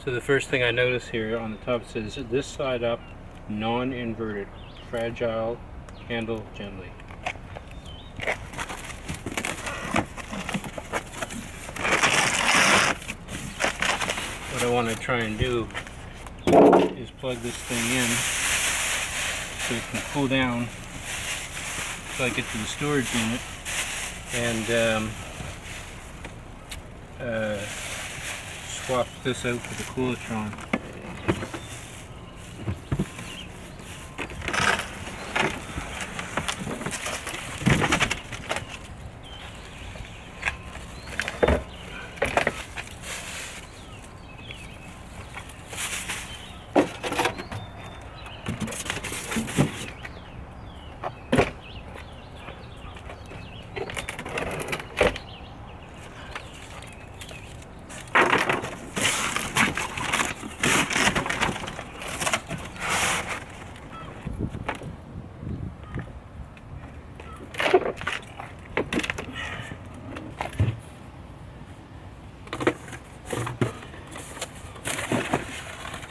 So the first thing I notice here on the top says this side up, non-inverted, fragile, handle gently. What I want to try and do is plug this thing in so it can cool down until I get to the storage unit and swap this out for the Coolitron.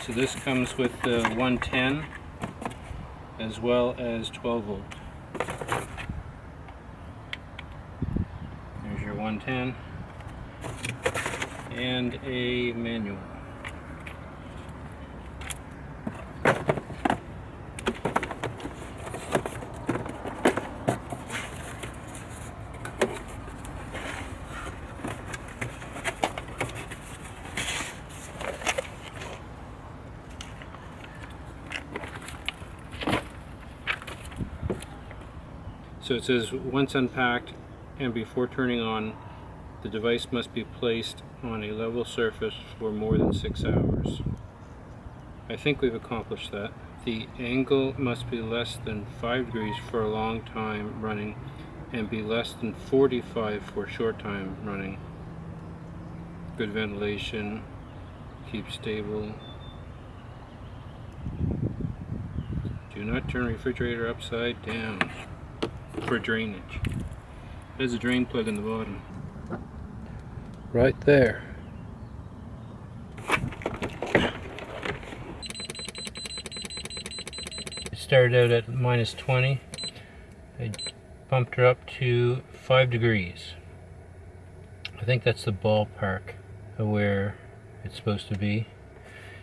So this comes with the 110 as well as 12 volt. There's your 110 and a manual. So it says, once unpacked and before turning on, the device must be placed on a level surface for more than 6 hours. I think we've accomplished that. The angle must be less than 5 degrees for a long time running and be less than 45 for a short time running. Good ventilation, keep stable. Do not turn refrigerator upside down for drainage. There's a drain plug in the bottom. Right there. It started out at -20. I bumped her up to 5 degrees. I think that's the ballpark of where it's supposed to be.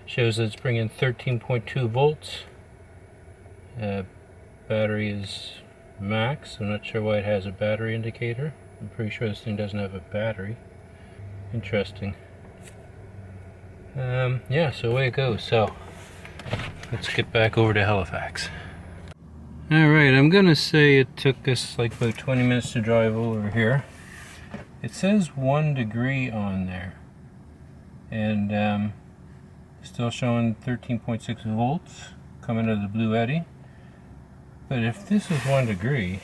Shows that it's bringing 13.2 volts. Battery is max. I'm not sure why it has a battery indicator. I'm pretty sure this thing doesn't have a battery. Interesting. Yeah, so away it goes. So let's get back over to Halifax. Alright, I'm gonna say it took us like about 20 minutes to drive over here. It says 1 degree on there, and still showing 13.6 volts coming out of the Blue Eddy. But if this is 1 degree,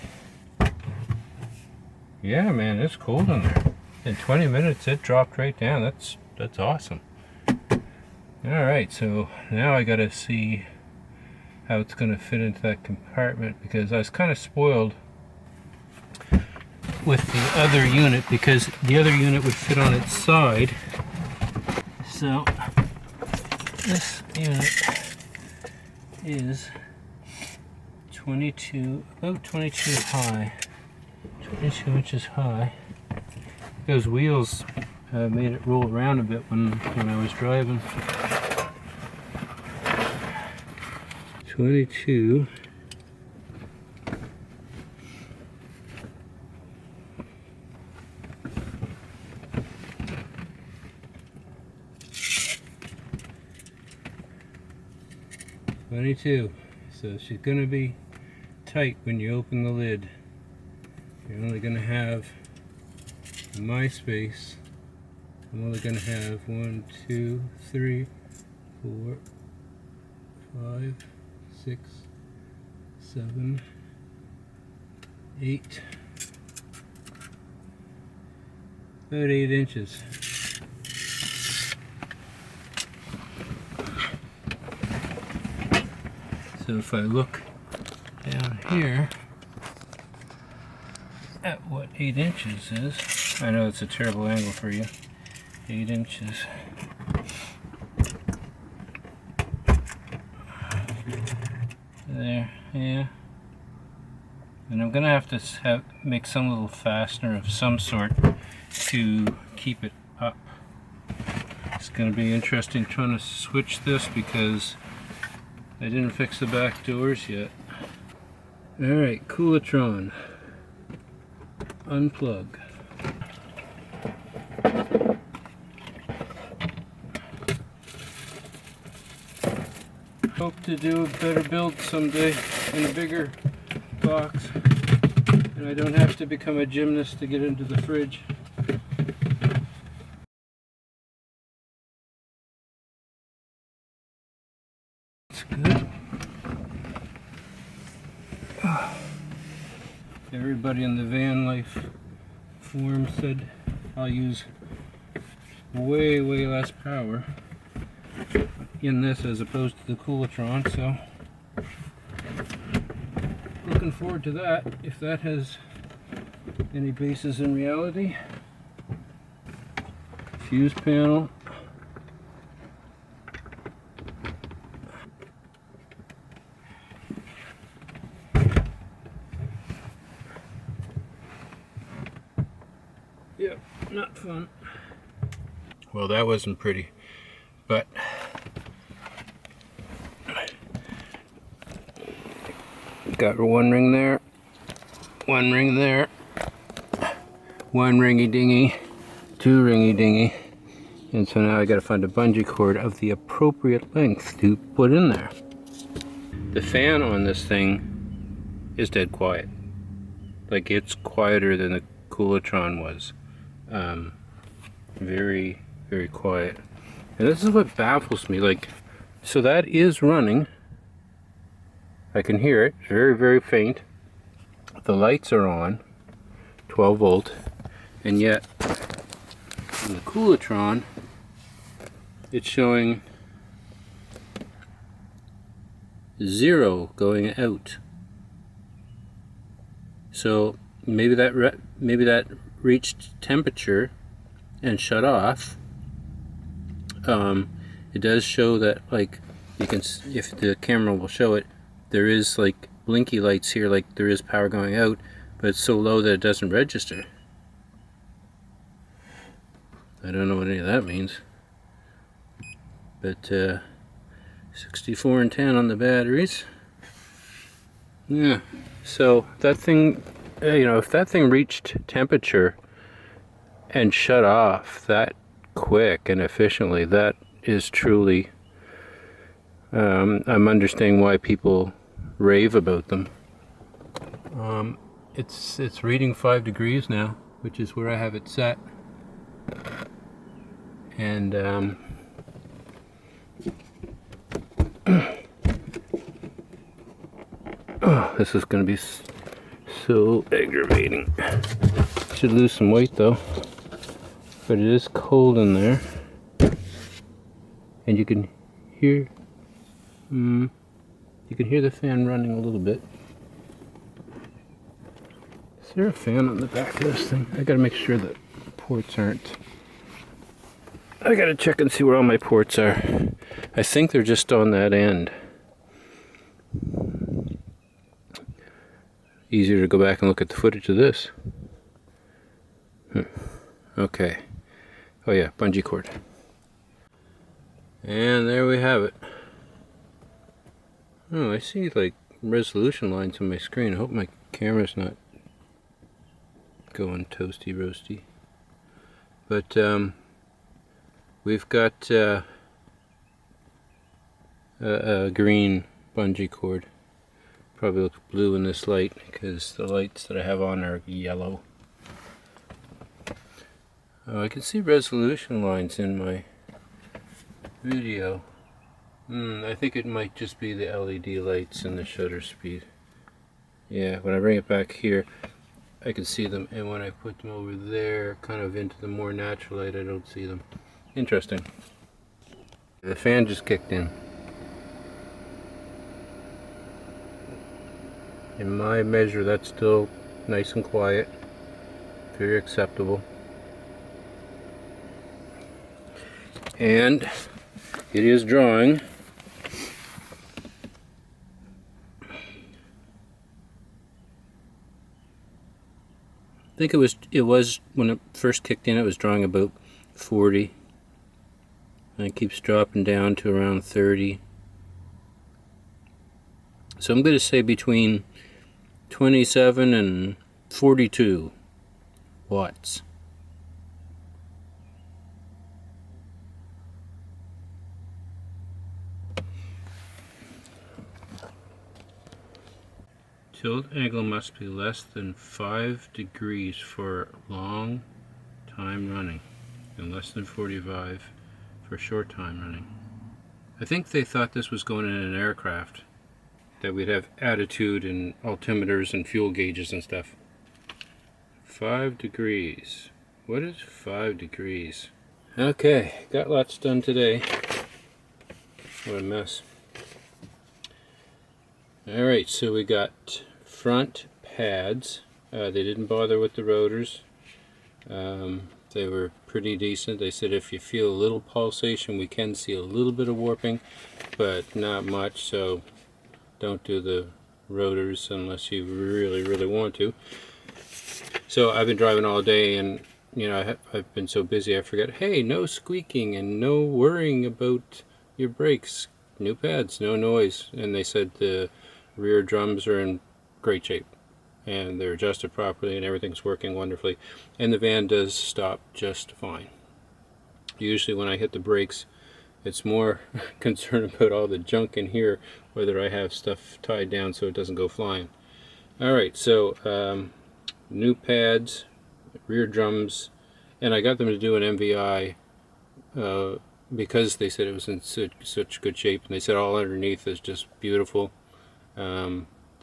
yeah, man, it's cold in there. In 20 minutes, it dropped right down. That's awesome. All right, so now I gotta see how it's gonna fit into that compartment, because I was kind of spoiled with the other unit because the other unit would fit on its side. So this unit is about 22 high, 22 inches high. Those wheels made it roll around a bit when I was driving. 22. So she's gonna be tight when you open the lid. You're only gonna have, in my space, I'm only gonna have 1, 2, 3, 4, 5, 6, 7, 8, about 8 inches. So if I look down here at what 8 inches is, I know it's a terrible angle for you, 8 inches. There, yeah. And I'm gonna have to make some little fastener of some sort to keep it up. It's gonna be interesting trying to switch this because I didn't fix the back doors yet. Alright, Coolatron. Unplug. Hope to do a better build someday in a bigger box, and I don't have to become a gymnast to get into the fridge. It's good. Everybody in the van life forum said I'll use way less power in this as opposed to the Coolatron, so looking forward to that, if that has any basis in reality. Fuse panel. Yep, not fun. Well, that wasn't pretty, but got one ring there, one ring there, one ringy dingy, two ringy dingy, and so now I gotta find a bungee cord of the appropriate length to put in there. The fan on this thing is dead quiet. Like, it's quieter than the Coolatron was. Very quiet. And this is what baffles me. Like, so that is running. I can hear it. It's very faint. The lights are on, 12 volt, and yet in the Coolatron it's showing 0 going out. So maybe that reached temperature and shut off. It does show that, like, you can, if the camera will show it, there is like blinky lights here, like there is power going out, but it's so low that it doesn't register. I don't know what any of that means. But 64 and 10 on the batteries. Yeah, so that thing, you know, if that thing reached temperature and shut off that quick and efficiently, that is truly, I'm understanding why people rave about them. It's reading 5 degrees now, which is where I have it set, and oh, this is going to be so aggravating. Should lose some weight though, but it is cold in there, and you can hear the fan running a little bit. Is there a fan on the back of this thing? I gotta make sure that ports aren't. I gotta check and see where all my ports are. I think they're just on that end. Easier to go back and look at the footage of this. Okay. Oh yeah, bungee cord. And there we have it. Oh, I see like resolution lines on my screen. I hope my camera's not going toasty roasty. But we've got a green bungee cord. Probably looks blue in this light because the lights that I have on are yellow. Oh, I can see resolution lines in my video. I think it might just be the LED lights and the shutter speed. Yeah, when I bring it back here, I can see them, and when I put them over there, kind of into the more natural light, I don't see them. Interesting. The fan just kicked in. In my measure, that's still nice and quiet. Very acceptable. And it is drawing think it was when it first kicked in, it was drawing about 40. And it keeps dropping down to around 30. So I'm going to say between 27 and 42 watts. Tilt angle must be less than 5 degrees for long time running and less than 45 for short time running. I think they thought this was going in an aircraft, that we'd have attitude and altimeters and fuel gauges and stuff. 5 degrees. What is 5 degrees? Okay, got lots done today. What a mess. Alright, so we got front pads. They didn't bother with the rotors. They were pretty decent. They said if you feel a little pulsation, we can see a little bit of warping, but not much, so don't do the rotors unless you really, really want to. So I've been driving all day, and you know, I've been so busy I forget, hey, no squeaking and no worrying about your brakes. New pads, no noise. And they said the rear drums are in great shape and they're adjusted properly and everything's working wonderfully, and the van does stop just fine. Usually when I hit the brakes, it's more concern about all the junk in here, whether I have stuff tied down so it doesn't go flying. Alright, so new pads, rear drums, and I got them to do an MVI because they said it was in such good shape, and they said all underneath is just beautiful.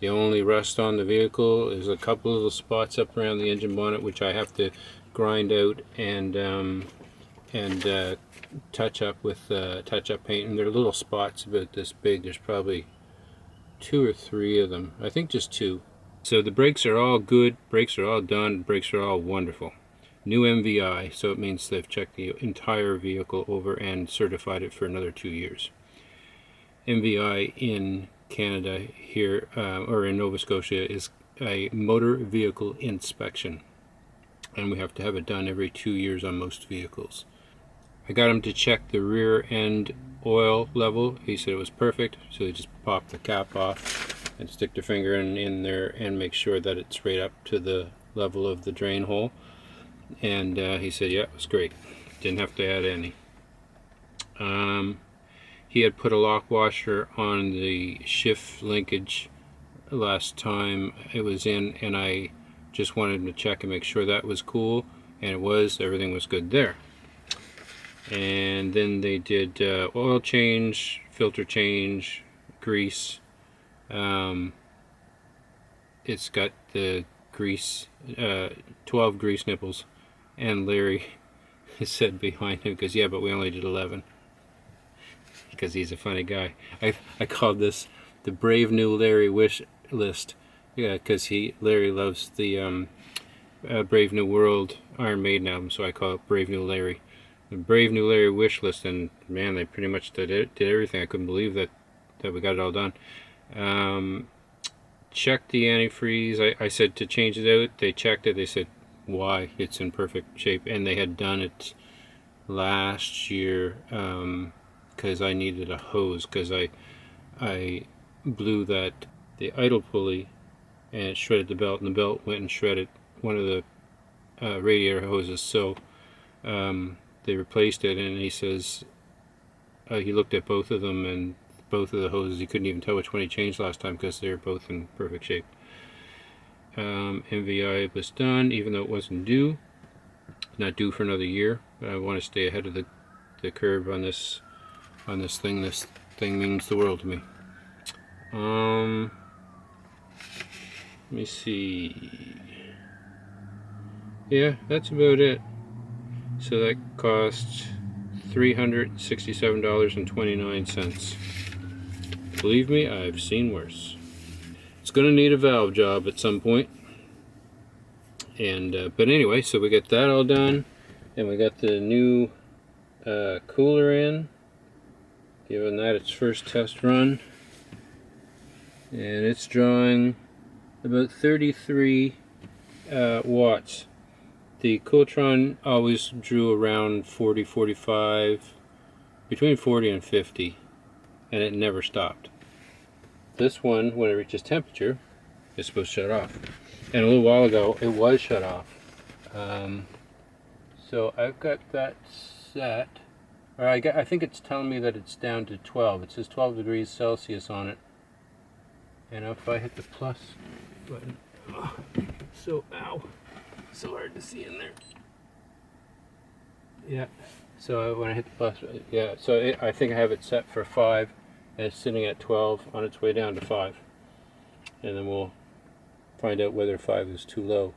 The only rust on the vehicle is a couple little spots up around the engine bonnet, which I have to grind out and touch up with touch-up paint. And they're little spots about this big. There's probably 2 or 3 of them. I think just 2. So the brakes are all good. Brakes are all done. Brakes are all wonderful. New MVI, so it means they've checked the entire vehicle over and certified it for another 2 years. MVI in Canada here, or in Nova Scotia, is a motor vehicle inspection, and we have to have it done every 2 years on most vehicles. I got him to check the rear end oil level. He said it was perfect, so they just pop the cap off and stick their finger in there and make sure that it's right up to the level of the drain hole. And he said, yeah, it was great. Didn't have to add any. He had put a lock washer on the shift linkage last time it was in, and I just wanted him to check and make sure that was cool, and it was. Everything was good there. And then they did oil change, filter change, grease. It's got the grease, 12 grease nipples, and Larry said behind him, because yeah, but we only did 11. Because he's a funny guy. I called this the Brave New Larry wish list. Yeah, because Larry loves the Brave New World Iron Maiden album, so I call it Brave New Larry. The Brave New Larry wish list, and man, they pretty much did everything. I couldn't believe that we got it all done. Checked the antifreeze. I said to change it out. They checked it. They said why, it's in perfect shape, and they had done it last year. Because I needed a hose, because I blew the idle pulley and it shredded the belt, and the belt went and shredded one of the radiator hoses, so they replaced it. And he says he looked at both of them, and both of the hoses, he couldn't even tell which one he changed last time because they were both in perfect shape. MVI was done, even though it wasn't due, not due for another year, but I want to stay ahead of the curve on this thing. This thing means the world to me. Let me see. Yeah, that's about it. So that cost $367.29. Believe me, I've seen worse. It's going to need a valve job at some point. And but anyway, so we got that all done, and we got the new cooler in. Given that its first test run, and it's drawing about 33 watts. The Cooltron always drew around 40, 45, between 40 and 50, and it never stopped. This one, when it reaches temperature, is supposed to shut off. And a little while ago, it was shut off. So I've got that set. Or I think it's telling me that it's down to 12. It says 12 degrees Celsius on it. And if I hit the plus button, ow, so hard to see in there. Yeah, so when I hit the plus, yeah, so I think I have it set for 5, and it's sitting at 12 on its way down to 5. And then we'll find out whether 5 is too low.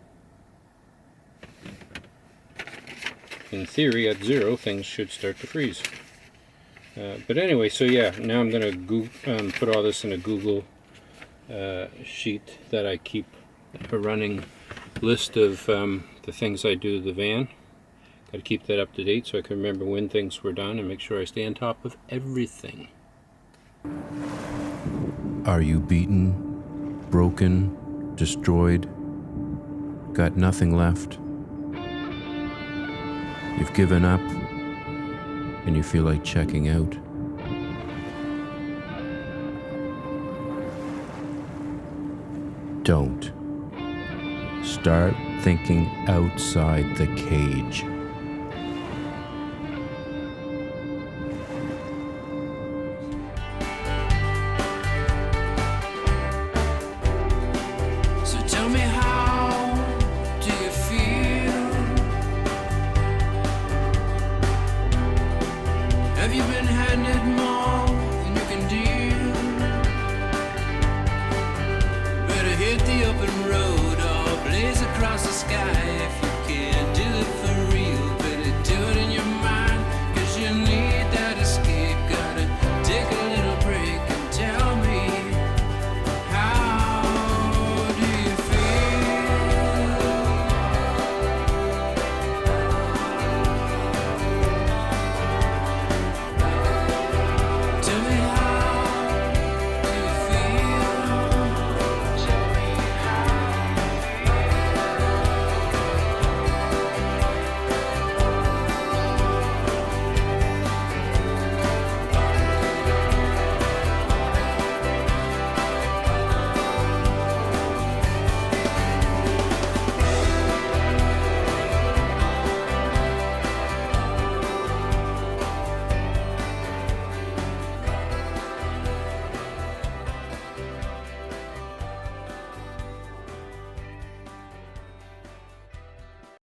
In theory, at 0, things should start to freeze. But anyway, so yeah, now I'm going to put all this in a Google sheet that I keep a running list of the things I do to the van. Got to keep that up to date so I can remember when things were done and make sure I stay on top of everything. Are you beaten, broken, destroyed, got nothing left? You've given up and you feel like checking out. Don't. Start thinking outside the cage.